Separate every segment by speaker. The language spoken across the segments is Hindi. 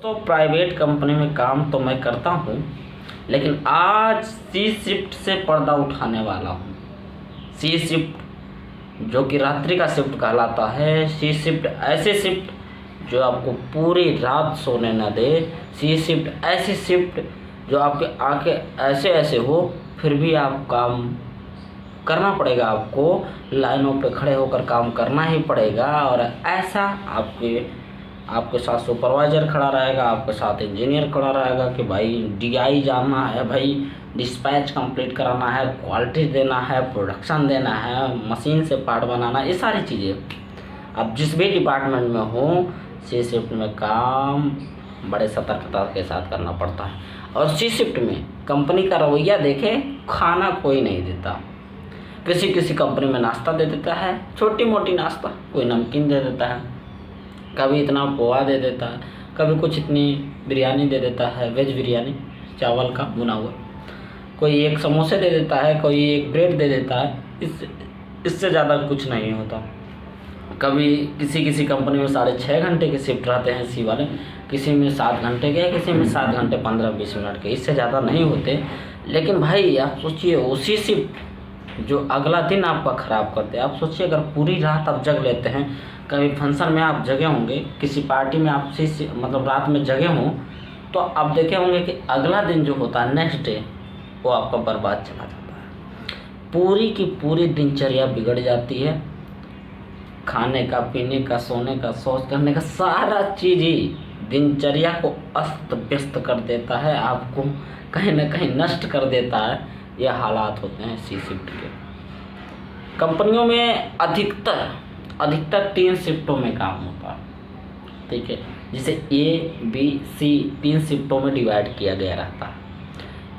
Speaker 1: तो प्राइवेट कंपनी में काम तो मैं करता हूँ, लेकिन आज सी शिफ्ट से पर्दा उठाने वाला हूँ। सी शिफ्ट जो कि रात्रि का शिफ्ट कहलाता है। सी शिफ्ट ऐसे शिफ्ट जो आपको पूरी रात सोने न दे। सी शिफ्ट ऐसी शिफ्ट जो आपके आंखें ऐसे ऐसे हो फिर भी आप काम करना पड़ेगा। आपको लाइनों पे खड़े होकर काम करना ही पड़ेगा। और ऐसा आपके साथ सुपरवाइज़र खड़ा रहेगा, आपके साथ इंजीनियर खड़ा रहेगा कि भाई डीआई जानना है, भाई डिस्पैच कंप्लीट कराना है, क्वालिटी देना है, प्रोडक्शन देना है, मशीन से पार्ट बनाना, ये सारी चीज़ें अब जिस भी डिपार्टमेंट में हो सी शिफ्ट में काम बड़े सतर्कता के साथ करना पड़ता है। और सी शिफ्ट में कंपनी का रवैया देखें, खाना कोई नहीं देता। किसी कंपनी में नाश्ता दे देता है, छोटी मोटी नाश्ता, कोई नमकीन दे देता है, कभी इतना पोहा दे देता है, कभी कुछ इतनी बिरयानी दे देता है, वेज बिरयानी चावल का भुना हुआ, कोई एक समोसे दे देता है, कोई एक ब्रेड दे देता है। इससे ज़्यादा कुछ नहीं होता। कभी किसी कंपनी में 6.5 घंटे के शिफ्ट रहते हैं सी वाले, किसी में 7 घंटे के, किसी में 7 घंटे 15-20 मिनट के, इससे ज़्यादा नहीं होते। लेकिन भाई आप सोचिए उसी शिफ्ट जो अगला दिन आपका ख़राब करते हैं। आप सोचिए अगर पूरी रात आप जग लेते हैं, कभी फंक्शन में आप जगे होंगे, किसी पार्टी में आप मतलब रात में जगे हों, तो आप देखे होंगे कि अगला दिन जो होता है नेक्स्ट डे वो आपका बर्बाद चला जाता है। पूरी की पूरी दिनचर्या बिगड़ जाती है। खाने का, पीने का, सोने का, शौच करने का, सारा चीज़ ही दिनचर्या को अस्त व्यस्त कर देता है, आपको कहीं ना कहीं नष्ट कर देता है। ये हालात होते हैं सी शिफ्ट के। कंपनियों में अधिकतर 3 शिफ्टों में काम होता है, ठीक है, जिसे ए बी सी 3 शिफ्टों में डिवाइड किया गया रहता है।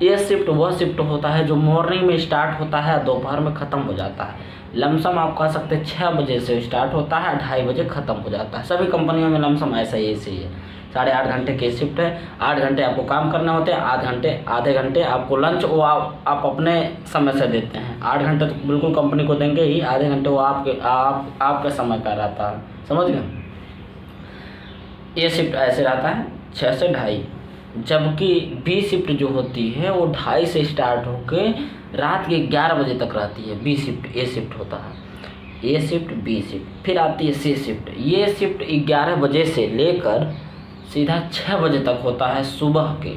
Speaker 1: ए शिफ्ट वह शिफ्ट होता है जो मॉर्निंग में स्टार्ट होता है, दोपहर में ख़त्म हो जाता है। लमसम आप कह सकते हैं 6 बजे से स्टार्ट होता है, 2:30 बजे ख़त्म हो जाता है। सभी कंपनियों में लमसम ऐसा ही है। 8.5 घंटे की शिफ्ट है, 8 घंटे आपको काम करने होते हैं, आधे घंटे आपको लंच वो आप अपने समय से देते हैं। 8 घंटे तो बिल्कुल कंपनी को देंगे ही, आधे घंटे वो आपके समय का रहता है। समझ गए? ये शिफ्ट ऐसे रहता है 6 से 2:30, जबकि बी शिफ्ट जो होती है वो 2:30 से स्टार्ट होके रात के 11 बजे तक रहती है। बी शिफ्ट ए शिफ्ट होता है, ए शिफ्ट बी शिफ्ट। फिर आती है सी शिफ्ट। ये शिफ्ट 11 बजे से लेकर सीधा 6 बजे तक होता है सुबह के।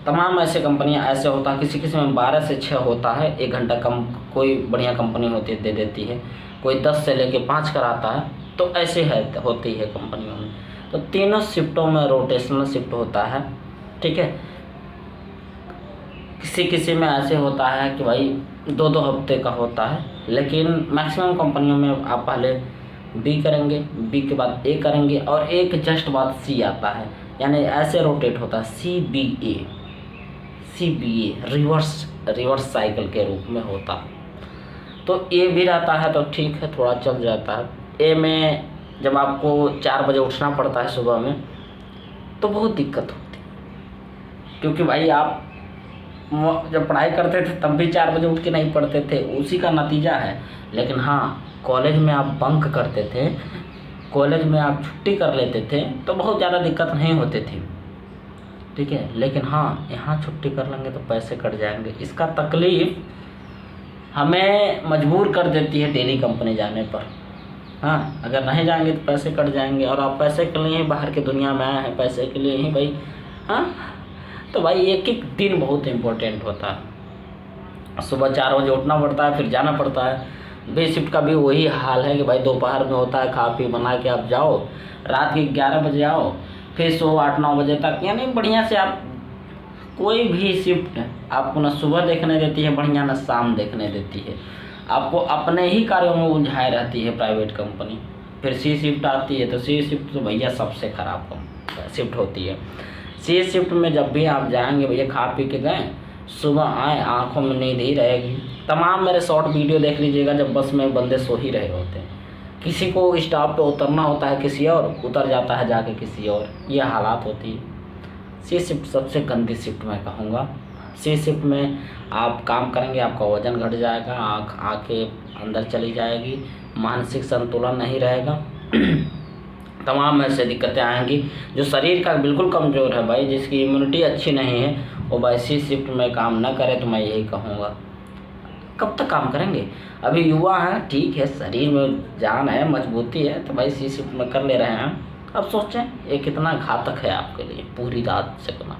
Speaker 1: तमाम ऐसे कंपनियां ऐसे होता है, किसी में 12 से 6 होता है, 1 घंटा कम कोई बढ़िया कंपनी होती है दे देती है, कोई 10 से लेके 5 कराता है। तो ऐसे है होती है कंपनियों में। तो तीनों शिफ्टों में रोटेशनल शिफ्ट होता है, ठीक है। किसी में ऐसे होता है कि भाई 2-2 हफ्ते का होता है, लेकिन मैक्सिमम कंपनियों में आप पहले बी करेंगे, बी के बाद ए करेंगे, और ए के जस्ट बाद सी आता है, यानी ऐसे रोटेट होता है सी बी ए रिवर्स साइकिल के रूप में होता है। तो ए भी रहता है तो ठीक है, थोड़ा चल जाता है। ए में जब आपको 4 बजे उठना पड़ता है सुबह में तो बहुत दिक्कत होती है, क्योंकि भाई आप जब पढ़ाई करते थे तब भी 4 बजे उठ के नहीं पढ़ते थे, उसी का नतीजा है। लेकिन हाँ, कॉलेज में आप बंक करते थे, कॉलेज में आप छुट्टी कर लेते थे तो बहुत ज़्यादा दिक्कत नहीं होती थी, ठीक है। लेकिन हाँ, यहाँ छुट्टी कर लेंगे तो पैसे कट जाएंगे। इसका तकलीफ़ हमें मजबूर कर देती है डेली कंपनी जाने पर। हाँ, अगर नहीं जाएंगे तो पैसे कट जाएंगे, और आप पैसे के लिए ही बाहर की दुनिया में आए हैं, पैसे के लिए ही भाई। हाँ, तो भाई एक दिन बहुत इम्पोर्टेंट होता है। सुबह 4 बजे उठना पड़ता है, फिर जाना पड़ता है। बी शिफ्ट का भी वही हाल है कि भाई दोपहर में होता है, खा पी बना के आप जाओ, रात के 11 बजे आओ, फिर सो 8-9 बजे तक, यानी बढ़िया से आप कोई भी शिफ्ट आपको न सुबह देखने देती है बढ़िया, न शाम देखने देती है, आपको अपने ही कार्यों में उलझाए रहती है प्राइवेट कंपनी। फिर सी शिफ्ट आती है तो सी शिफ्ट तो भैया सबसे ख़राब शिफ्ट होती है। सी शिफ्ट में जब भी आप जाएंगे भैया, खा पी के गए, सुबह आए, आंखों में नींद ही रहेगी। तमाम मेरे शॉर्ट वीडियो देख लीजिएगा, जब बस में बंदे सो ही रहे होते हैं, किसी को स्टॉप पे उतरना होता है किसी और, उतर जाता है जाके किसी और, ये हालात होती है। सी शिफ्ट सबसे गंदी शिफ्ट मैं कहूँगा। सी शिफ्ट में आप काम करेंगे, आपका वज़न घट जाएगा, आँखें अंदर चली जाएगी, मानसिक संतुलन नहीं रहेगा। तमाम ऐसे दिक्कतें आएंगी। जो शरीर का बिल्कुल कमज़ोर है भाई, जिसकी इम्यूनिटी अच्छी नहीं है, वो भाई सी शिफ्ट में काम ना करे तो मैं यही कहूँगा। कब तक काम करेंगे? अभी युवा हैं, ठीक है, शरीर में जान है, मजबूती है, तो भाई सी शिफ्ट में कर ले रहे हैं। अब सोचें ये कितना घातक है आपके लिए, पूरी रात जगना।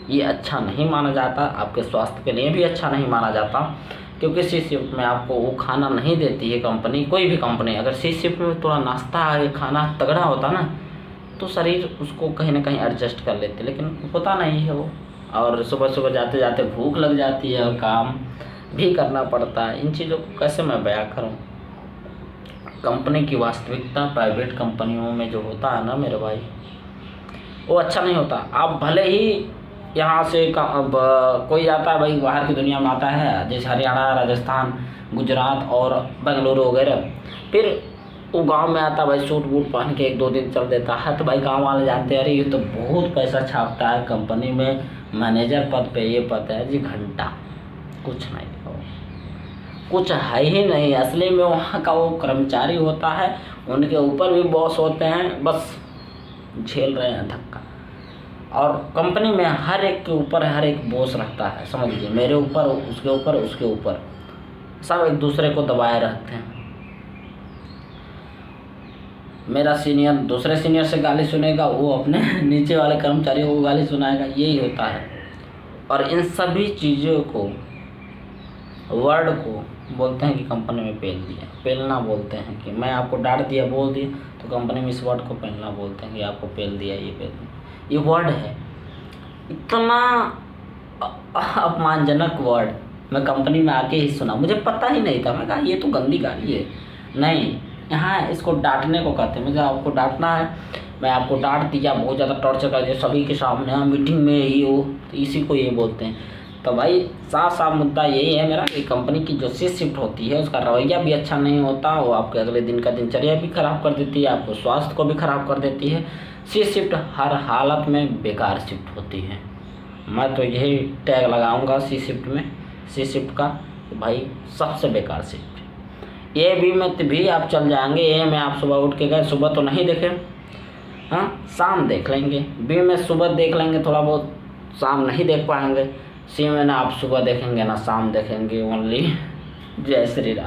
Speaker 1: ये अच्छा नहीं माना जाता, आपके स्वास्थ्य के लिए भी अच्छा नहीं माना जाता, क्योंकि सी शिफ्ट में आपको वो खाना नहीं देती है कंपनी, कोई भी कंपनी। अगर सी शिफ्ट में थोड़ा नाश्ता आगे खाना तगड़ा होता ना, तो शरीर उसको कहीं ना कहीं एडजस्ट कर लेते, लेकिन होता नहीं है वो। और सुबह सुबह जाते जाते भूख लग जाती है और काम भी करना पड़ता है। इन चीज़ों को कैसे मैं बयां करूं? कंपनी की वास्तविकता प्राइवेट कंपनियों में जो होता है ना मेरे भाई, वो अच्छा नहीं होता। आप भले ही यहाँ से कोई आता है भाई, बाहर की दुनिया में आता है, जैसे हरियाणा, राजस्थान, गुजरात और बेंगलुरु वगैरह, फिर वो गांव में आता है भाई, सूट बूट पहन के 1-2 दिन चल देता है, तो भाई गांव वाले जानते हैं अरे ये तो बहुत पैसा छापता है कंपनी में, मैनेजर पद पे ये पद है जी, घंटा कुछ नहीं हो, कुछ है ही नहीं। असली में वहाँ का वो कर्मचारी होता है, उनके ऊपर भी बॉस होते हैं, बस झेल रहे हैं धक्का। और कंपनी में हर एक के ऊपर हर एक बॉस रहता है, समझ लीजिए, मेरे ऊपर, उसके ऊपर, उसके ऊपर, सब एक दूसरे को दबाए रहते हैं। मेरा सीनियर दूसरे सीनियर से गाली सुनेगा, वो अपने नीचे वाले कर्मचारियों को गाली सुनाएगा, यही होता है। और इन सभी चीज़ों को, वर्ड को बोलते हैं कि कंपनी में पेल दिया, पेलना बोलते हैं कि मैं आपको डांट दिया, बोल दिया, तो कंपनी में इस वर्ड को पेलना बोलते हैं कि आपको पेल दिया, ये पेल दिया। ये वर्ड है, इतना अपमानजनक वर्ड मैं कंपनी में आके ही सुना, मुझे पता ही नहीं था। मैं कहा ये तो गंदी गाली है। नहीं, यहाँ इसको डांटने को कहते हैं। मुझे आपको डांटना है, मैं आपको डांट दिया, बहुत ज़्यादा टॉर्चर कर दिया सभी के सामने, मीटिंग में ही हो, तो इसी को ये बोलते हैं। तो भाई साफ साफ मुद्दा यही है मेरा कि कंपनी की जो सी शिफ्ट होती है उसका रवैया भी अच्छा नहीं होता, वो आपके अगले दिन का दिनचर्या भी खराब कर देती है, आपको स्वास्थ्य को भी खराब कर देती है। सी शिफ्ट हर हालत में बेकार शिफ्ट होती है। मैं तो यही टैग लगाऊंगा सी शिफ्ट में, सी शिफ्ट का, भाई सबसे बेकार शिफ्ट। ए बी में भी आप चल जाएंगे, ए में आप सुबह उठ के गए, सुबह तो नहीं देखे, हाँ शाम देख लेंगे, बी में सुबह देख लेंगे थोड़ा बहुत, शाम नहीं देख पाएंगे, सी में ना आप सुबह देखेंगे ना शाम देखेंगे, ओनली जय श्री राम।